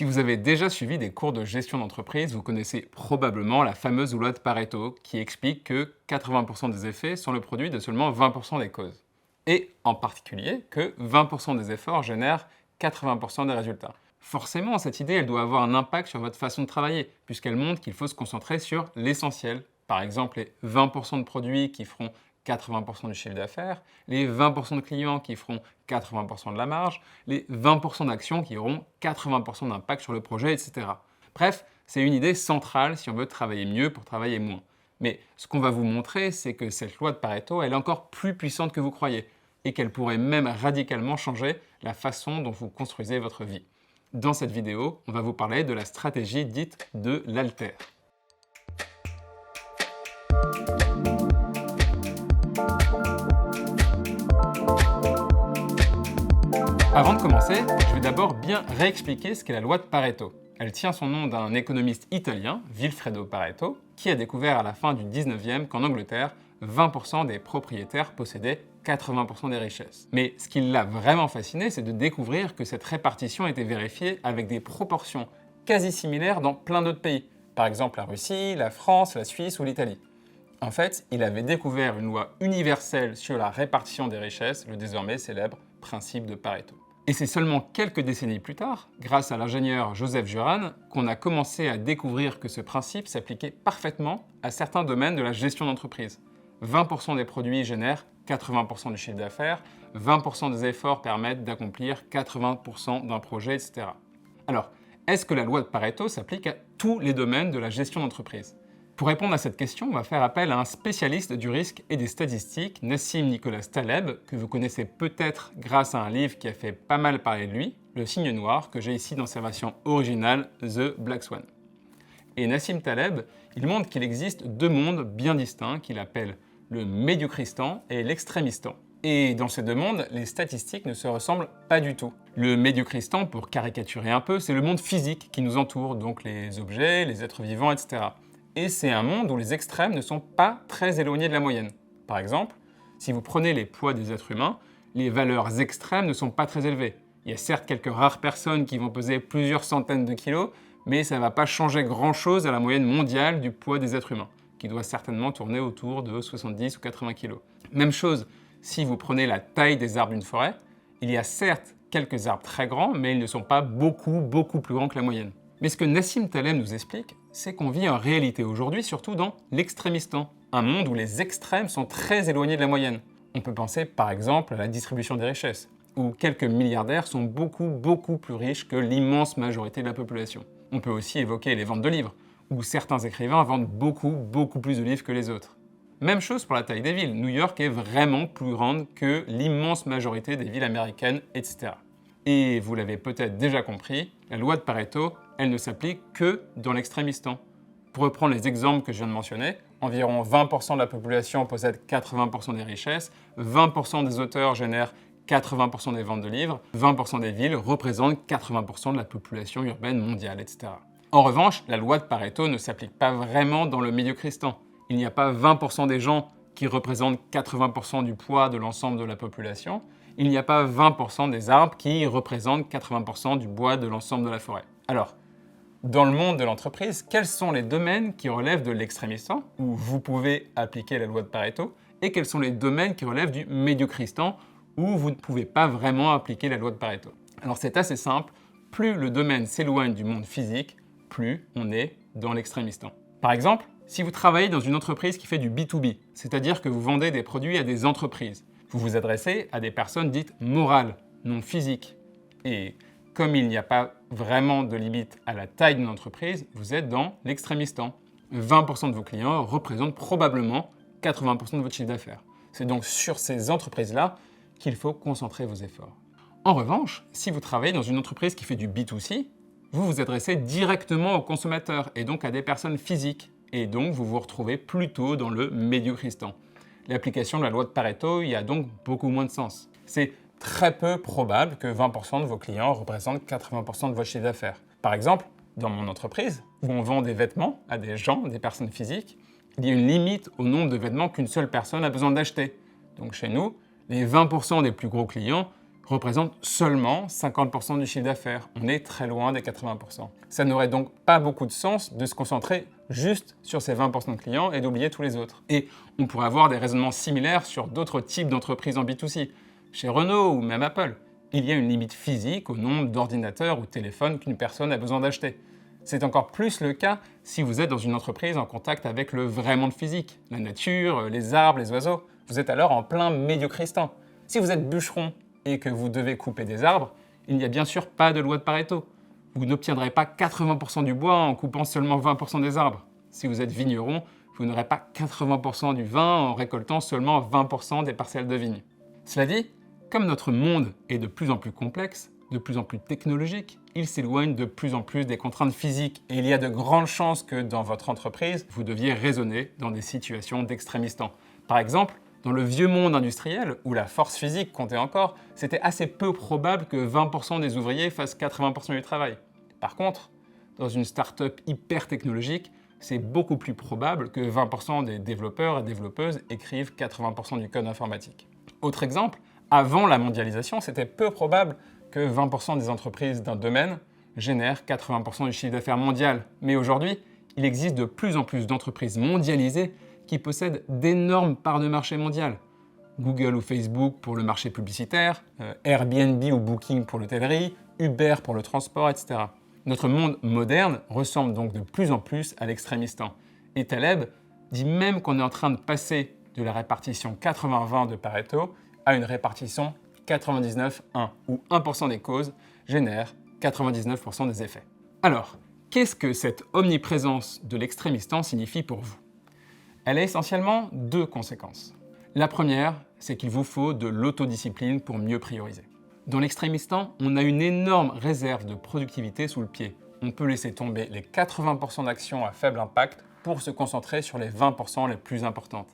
Si vous avez déjà suivi des cours de gestion d'entreprise, vous connaissez probablement la fameuse loi de Pareto qui explique que 80% des effets sont le produit de seulement 20% des causes. Et en particulier que 20% des efforts génèrent 80% des résultats. Forcément, cette idée elle doit avoir un impact sur votre façon de travailler, puisqu'elle montre qu'il faut se concentrer sur l'essentiel. Par exemple, les 20% de produits qui feront 80% du chiffre d'affaires, les 20% de clients qui feront 80% de la marge, les 20% d'actions qui auront 80% d'impact sur le projet, etc. Bref, c'est une idée centrale si on veut travailler mieux pour travailler moins. Mais ce qu'on va vous montrer, c'est que cette loi de Pareto, elle est encore plus puissante que vous croyez, et qu'elle pourrait même radicalement changer la façon dont vous construisez votre vie. Dans cette vidéo, on va vous parler de la stratégie dite de l'alter. Avant de commencer, je vais d'abord bien réexpliquer ce qu'est la loi de Pareto. Elle tient son nom d'un économiste italien, Vilfredo Pareto, qui a découvert à la fin du 19e qu'en Angleterre, 20% des propriétaires possédaient 80% des richesses. Mais ce qui l'a vraiment fasciné, c'est de découvrir que cette répartition était vérifiée avec des proportions quasi similaires dans plein d'autres pays. Par exemple la Russie, la France, la Suisse ou l'Italie. En fait, il avait découvert une loi universelle sur la répartition des richesses, le désormais célèbre principe de Pareto. Et c'est seulement quelques décennies plus tard, grâce à l'ingénieur Joseph Juran, qu'on a commencé à découvrir que ce principe s'appliquait parfaitement à certains domaines de la gestion d'entreprise. 20% des produits génèrent 80% du chiffre d'affaires, 20% des efforts permettent d'accomplir 80% d'un projet, etc. Alors, est-ce que la loi de Pareto s'applique à tous les domaines de la gestion d'entreprise ? Pour répondre à cette question, on va faire appel à un spécialiste du risque et des statistiques, Nassim Nicolas Taleb, que vous connaissez peut-être grâce à un livre qui a fait pas mal parler de lui, Le Cygne Noir, que j'ai ici dans sa version originale, The Black Swan. Et Nassim Taleb, il montre qu'il existe deux mondes bien distincts qu'il appelle le médiocristan et l'extrémistan. Et dans ces deux mondes, les statistiques ne se ressemblent pas du tout. Le médiocristan, pour caricaturer un peu, c'est le monde physique qui nous entoure, donc les objets, les êtres vivants, etc. Et c'est un monde où les extrêmes ne sont pas très éloignés de la moyenne. Par exemple, si vous prenez les poids des êtres humains, les valeurs extrêmes ne sont pas très élevées. Il y a certes quelques rares personnes qui vont peser plusieurs centaines de kilos, mais ça ne va pas changer grand-chose à la moyenne mondiale du poids des êtres humains, qui doit certainement tourner autour de 70 ou 80 kilos. Même chose, si vous prenez la taille des arbres d'une forêt, il y a certes quelques arbres très grands, mais ils ne sont pas beaucoup plus grands que la moyenne. Mais ce que Nassim Taleb nous explique, c'est qu'on vit en réalité aujourd'hui surtout dans l'extrémistan, un monde où les extrêmes sont très éloignés de la moyenne. On peut penser par exemple à la distribution des richesses, où quelques milliardaires sont beaucoup plus riches que l'immense majorité de la population. On peut aussi évoquer les ventes de livres, où certains écrivains vendent beaucoup plus de livres que les autres. Même chose pour la taille des villes. New York est vraiment plus grande que l'immense majorité des villes américaines, etc. Et vous l'avez peut-être déjà compris, la loi de Pareto, elle ne s'applique que dans l'extrémistan. Pour reprendre les exemples que je viens de mentionner, environ 20% de la population possède 80% des richesses, 20% des auteurs génèrent 80% des ventes de livres, 20% des villes représentent 80% de la population urbaine mondiale, etc. En revanche, la loi de Pareto ne s'applique pas vraiment dans le médiocristan. Il n'y a pas 20% des gens qui représentent 80% du poids de l'ensemble de la population. Il n'y a pas 20% des arbres qui représentent 80% du bois de l'ensemble de la forêt. Alors, dans le monde de l'entreprise, quels sont les domaines qui relèvent de l'extrémistan, où vous pouvez appliquer la loi de Pareto, et quels sont les domaines qui relèvent du médiocristan, où vous ne pouvez pas vraiment appliquer la loi de Pareto? Alors c'est assez simple, plus le domaine s'éloigne du monde physique, plus on est dans l'extrémistan. Par exemple, si vous travaillez dans une entreprise qui fait du B2B, c'est-à-dire que vous vendez des produits à des entreprises, vous vous adressez à des personnes dites morales, non physiques. Et comme il n'y a pas vraiment de limite à la taille d'une entreprise, vous êtes dans l'extrémistan. 20% de vos clients représentent probablement 80% de votre chiffre d'affaires. C'est donc sur ces entreprises-là qu'il faut concentrer vos efforts. En revanche, si vous travaillez dans une entreprise qui fait du B2C, vous vous adressez directement aux consommateurs et donc à des personnes physiques. Et donc vous vous retrouvez plutôt dans le médiocristan. L'application de la loi de Pareto y a donc beaucoup moins de sens. C'est très peu probable que 20% de vos clients représentent 80% de votre chiffre d'affaires. Par exemple, dans mon entreprise, où on vend des vêtements à des gens, des personnes physiques, il y a une limite au nombre de vêtements qu'une seule personne a besoin d'acheter. Donc chez nous, les 20% des plus gros clients représente seulement 50% du chiffre d'affaires. On est très loin des 80%. Ça n'aurait donc pas beaucoup de sens de se concentrer juste sur ces 20% de clients et d'oublier tous les autres. Et on pourrait avoir des raisonnements similaires sur d'autres types d'entreprises en B2C. Chez Renault ou même Apple, il y a une limite physique au nombre d'ordinateurs ou téléphones qu'une personne a besoin d'acheter. C'est encore plus le cas si vous êtes dans une entreprise en contact avec le vrai monde physique, la nature, les arbres, les oiseaux. Vous êtes alors en plein médiocristan. Si vous êtes bûcheron et que vous devez couper des arbres, il n'y a bien sûr pas de loi de Pareto. Vous n'obtiendrez pas 80% du bois en coupant seulement 20% des arbres. Si vous êtes vigneron, vous n'aurez pas 80% du vin en récoltant seulement 20% des parcelles de vigne. Cela dit, comme notre monde est de plus en plus complexe, de plus en plus technologique, il s'éloigne de plus en plus des contraintes physiques et il y a de grandes chances que dans votre entreprise, vous deviez raisonner dans des situations d'extrémistan. Par exemple, dans le vieux monde industriel, où la force physique comptait encore, c'était assez peu probable que 20% des ouvriers fassent 80% du travail. Par contre, dans une start-up hyper technologique, c'est beaucoup plus probable que 20% des développeurs et développeuses écrivent 80% du code informatique. Autre exemple, avant la mondialisation, c'était peu probable que 20% des entreprises d'un domaine génèrent 80% du chiffre d'affaires mondial. Mais aujourd'hui, il existe de plus en plus d'entreprises mondialisées qui possèdent d'énormes parts de marché mondiales. Google ou Facebook pour le marché publicitaire, Airbnb ou Booking pour l'hôtellerie, Uber pour le transport, etc. Notre monde moderne ressemble donc de plus en plus à l'extrémistan. Et Taleb dit même qu'on est en train de passer de la répartition 80-20 de Pareto à une répartition 99-1, où 1% des causes génèrent 99% des effets. Alors, qu'est-ce que cette omniprésence de l'extrémistan signifie pour vous? Elle a essentiellement deux conséquences. La première, c'est qu'il vous faut de l'autodiscipline pour mieux prioriser. Dans l'extrémistan, on a une énorme réserve de productivité sous le pied. On peut laisser tomber les 80% d'actions à faible impact pour se concentrer sur les 20% les plus importantes.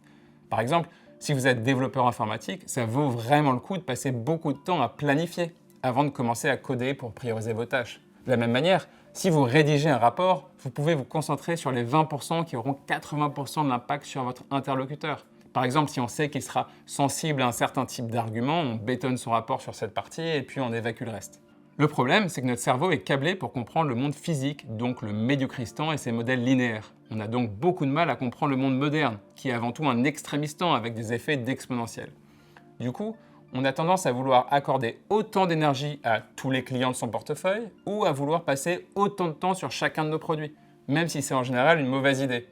Par exemple, si vous êtes développeur informatique, ça vaut vraiment le coup de passer beaucoup de temps à planifier avant de commencer à coder pour prioriser vos tâches. De la même manière, si vous rédigez un rapport, vous pouvez vous concentrer sur les 20% qui auront 80% de l'impact sur votre interlocuteur. Par exemple, si on sait qu'il sera sensible à un certain type d'argument, on bétonne son rapport sur cette partie et puis on évacue le reste. Le problème, c'est que notre cerveau est câblé pour comprendre le monde physique, donc le médiocristan et ses modèles linéaires. On a donc beaucoup de mal à comprendre le monde moderne, qui est avant tout un extrémistan avec des effets d'exponentiel. Du coup, on a tendance à vouloir accorder autant d'énergie à tous les clients de son portefeuille ou à vouloir passer autant de temps sur chacun de nos produits, même si c'est en général une mauvaise idée.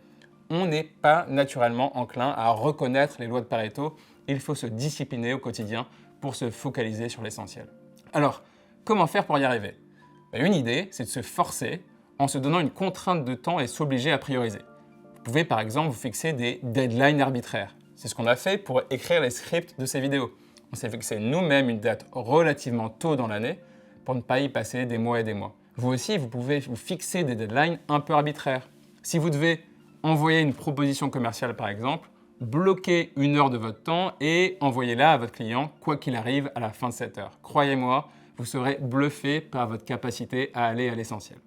On n'est pas naturellement enclin à reconnaître les lois de Pareto, il faut se discipliner au quotidien pour se focaliser sur l'essentiel. Alors, comment faire pour y arriver? Une idée, c'est de se forcer en se donnant une contrainte de temps et s'obliger à prioriser. Vous pouvez par exemple vous fixer des deadlines arbitraires. C'est ce qu'on a fait pour écrire les scripts de ces vidéos. On s'est fixé nous-mêmes une date relativement tôt dans l'année pour ne pas y passer des mois et des mois. Vous aussi, vous pouvez vous fixer des deadlines un peu arbitraires. Si vous devez envoyer une proposition commerciale par exemple, bloquez 1 heure de votre temps et envoyez-la à votre client quoi qu'il arrive à la fin de cette heure. Croyez-moi, vous serez bluffé par votre capacité à aller à l'essentiel.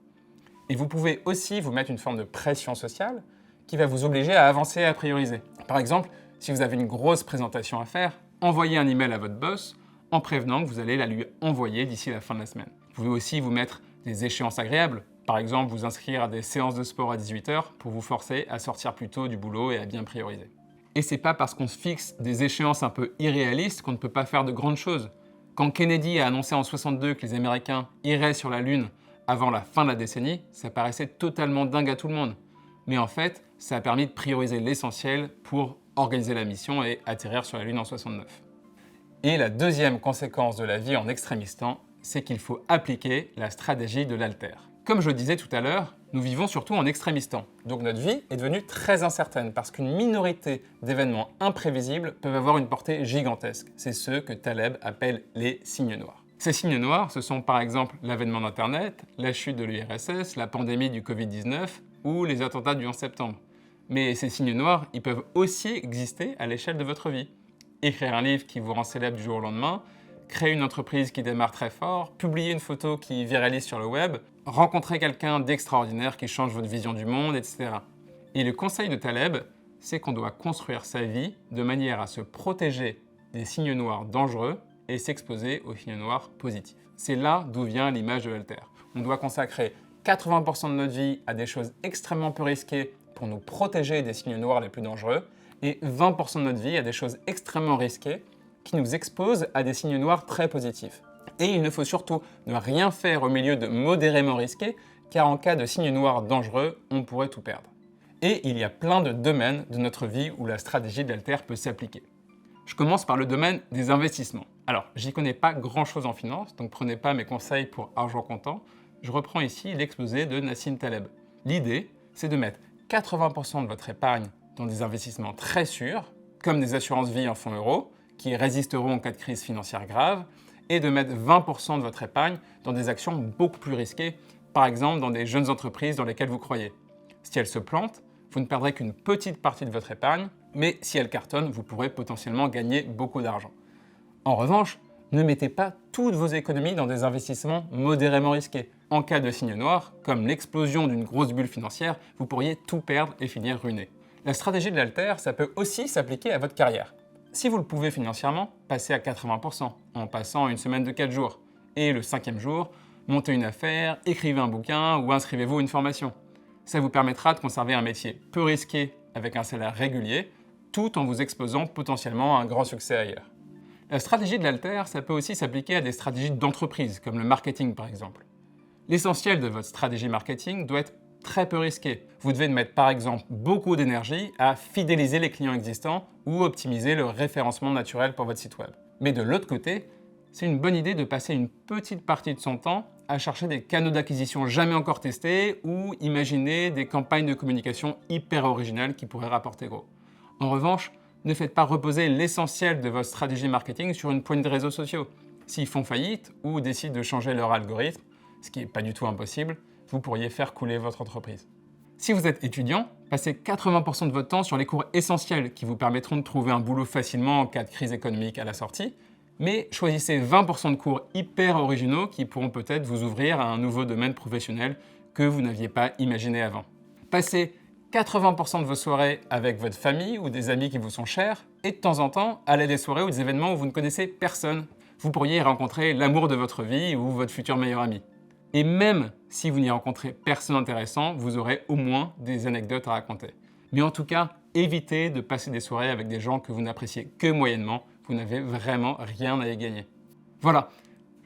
Et vous pouvez aussi vous mettre une forme de pression sociale qui va vous obliger à avancer et à prioriser. Par exemple, si vous avez une grosse présentation à faire, envoyez un email à votre boss en prévenant que vous allez la lui envoyer d'ici la fin de la semaine. Vous pouvez aussi vous mettre des échéances agréables. Par exemple, vous inscrire à des séances de sport à 18h pour vous forcer à sortir plus tôt du boulot et à bien prioriser. Et c'est pas parce qu'on se fixe des échéances un peu irréalistes qu'on ne peut pas faire de grandes choses. Quand Kennedy a annoncé en 62 que les Américains iraient sur la Lune avant la fin de la décennie, ça paraissait totalement dingue à tout le monde. Mais en fait, ça a permis de prioriser l'essentiel pour organiser la mission et atterrir sur la Lune en 69. Et la deuxième conséquence de la vie en extrémistan, c'est qu'il faut appliquer la stratégie de l'alter. Comme je le disais tout à l'heure, nous vivons surtout en extrémistan. Donc notre vie est devenue très incertaine parce qu'une minorité d'événements imprévisibles peuvent avoir une portée gigantesque. C'est ceux que Taleb appelle les signes noirs. Ces signes noirs, ce sont par exemple l'avènement d'Internet, la chute de l'URSS, la pandémie du Covid-19 ou les attentats du 11 septembre. Mais ces signes noirs, ils peuvent aussi exister à l'échelle de votre vie. Écrire un livre qui vous rend célèbre du jour au lendemain, créer une entreprise qui démarre très fort, publier une photo qui viralise sur le web, rencontrer quelqu'un d'extraordinaire qui change votre vision du monde, etc. Et le conseil de Taleb, c'est qu'on doit construire sa vie de manière à se protéger des signes noirs dangereux et s'exposer aux signes noirs positifs. C'est là d'où vient l'image de l'alter. On doit consacrer 80% de notre vie à des choses extrêmement peu risquées pour nous protéger des signes noirs les plus dangereux et 20% de notre vie à des choses extrêmement risquées qui nous exposent à des signes noirs très positifs. Et il ne faut surtout ne rien faire au milieu de modérément risqués, car en cas de signes noirs dangereux, on pourrait tout perdre. Et il y a plein de domaines de notre vie où la stratégie de l'alter peut s'appliquer. Je commence par le domaine des investissements. Alors, j'y connais pas grand-chose en finance, donc prenez pas mes conseils pour argent comptant. Je reprends ici l'exposé de Nassim Taleb. L'idée, c'est de mettre 80% de votre épargne dans des investissements très sûrs, comme des assurances vie en fonds euros, qui résisteront en cas de crise financière grave, et de mettre 20% de votre épargne dans des actions beaucoup plus risquées, par exemple dans des jeunes entreprises dans lesquelles vous croyez. Si elles se plantent, vous ne perdrez qu'une petite partie de votre épargne, mais si elles cartonnent, vous pourrez potentiellement gagner beaucoup d'argent. En revanche, ne mettez pas toutes vos économies dans des investissements modérément risqués. En cas de signe noir, comme l'explosion d'une grosse bulle financière, vous pourriez tout perdre et finir ruiné. La stratégie de l'alter, ça peut aussi s'appliquer à votre carrière. Si vous le pouvez financièrement, passez à 80% en passant une semaine de 4 jours. Et le 5e jour, montez une affaire, écrivez un bouquin ou inscrivez-vous à une formation. Ça vous permettra de conserver un métier peu risqué avec un salaire régulier, tout en vous exposant potentiellement à un grand succès ailleurs. La stratégie de l'alter, ça peut aussi s'appliquer à des stratégies d'entreprise, comme le marketing par exemple. L'essentiel de votre stratégie marketing doit être très peu risqué. Vous devez mettre par exemple beaucoup d'énergie à fidéliser les clients existants ou optimiser le référencement naturel pour votre site web. Mais de l'autre côté, c'est une bonne idée de passer une petite partie de son temps à chercher des canaux d'acquisition jamais encore testés ou imaginer des campagnes de communication hyper originales qui pourraient rapporter gros. En revanche, ne faites pas reposer l'essentiel de votre stratégie marketing sur une poignée de réseaux sociaux. S'ils font faillite ou décident de changer leur algorithme, ce qui n'est pas du tout impossible, vous pourriez faire couler votre entreprise. Si vous êtes étudiant, passez 80% de votre temps sur les cours essentiels qui vous permettront de trouver un boulot facilement en cas de crise économique à la sortie, mais choisissez 20% de cours hyper originaux qui pourront peut-être vous ouvrir à un nouveau domaine professionnel que vous n'aviez pas imaginé avant. Passez 80% de vos soirées avec votre famille ou des amis qui vous sont chers, et de temps en temps, allez à des soirées ou des événements où vous ne connaissez personne. Vous pourriez y rencontrer l'amour de votre vie ou votre futur meilleur ami. Et même si vous n'y rencontrez personne intéressant, vous aurez au moins des anecdotes à raconter. Mais en tout cas, évitez de passer des soirées avec des gens que vous n'appréciez que moyennement, vous n'avez vraiment rien à y gagner. Voilà,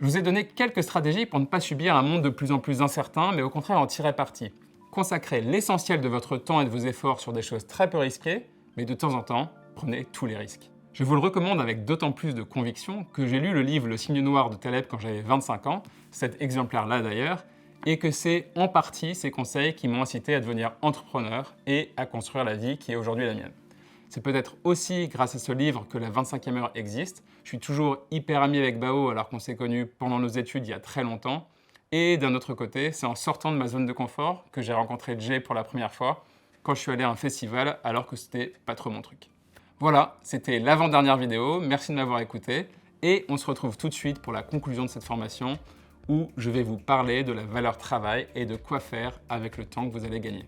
je vous ai donné quelques stratégies pour ne pas subir un monde de plus en plus incertain, mais au contraire en tirer parti. Consacrez l'essentiel de votre temps et de vos efforts sur des choses très peu risquées, mais de temps en temps, prenez tous les risques. Je vous le recommande avec d'autant plus de conviction que j'ai lu le livre Le signe noir de Taleb quand j'avais 25 ans, cet exemplaire-là d'ailleurs, et que c'est en partie ces conseils qui m'ont incité à devenir entrepreneur et à construire la vie qui est aujourd'hui la mienne. C'est peut-être aussi grâce à ce livre que la 25e heure existe. Je suis toujours hyper ami avec Bao alors qu'on s'est connus pendant nos études il y a très longtemps. Et d'un autre côté, c'est en sortant de ma zone de confort que j'ai rencontré Jay pour la première fois, quand je suis allé à un festival alors que c'était pas trop mon truc. Voilà, c'était l'avant-dernière vidéo, merci de m'avoir écouté, et on se retrouve tout de suite pour la conclusion de cette formation, où je vais vous parler de la valeur travail et de quoi faire avec le temps que vous allez gagner.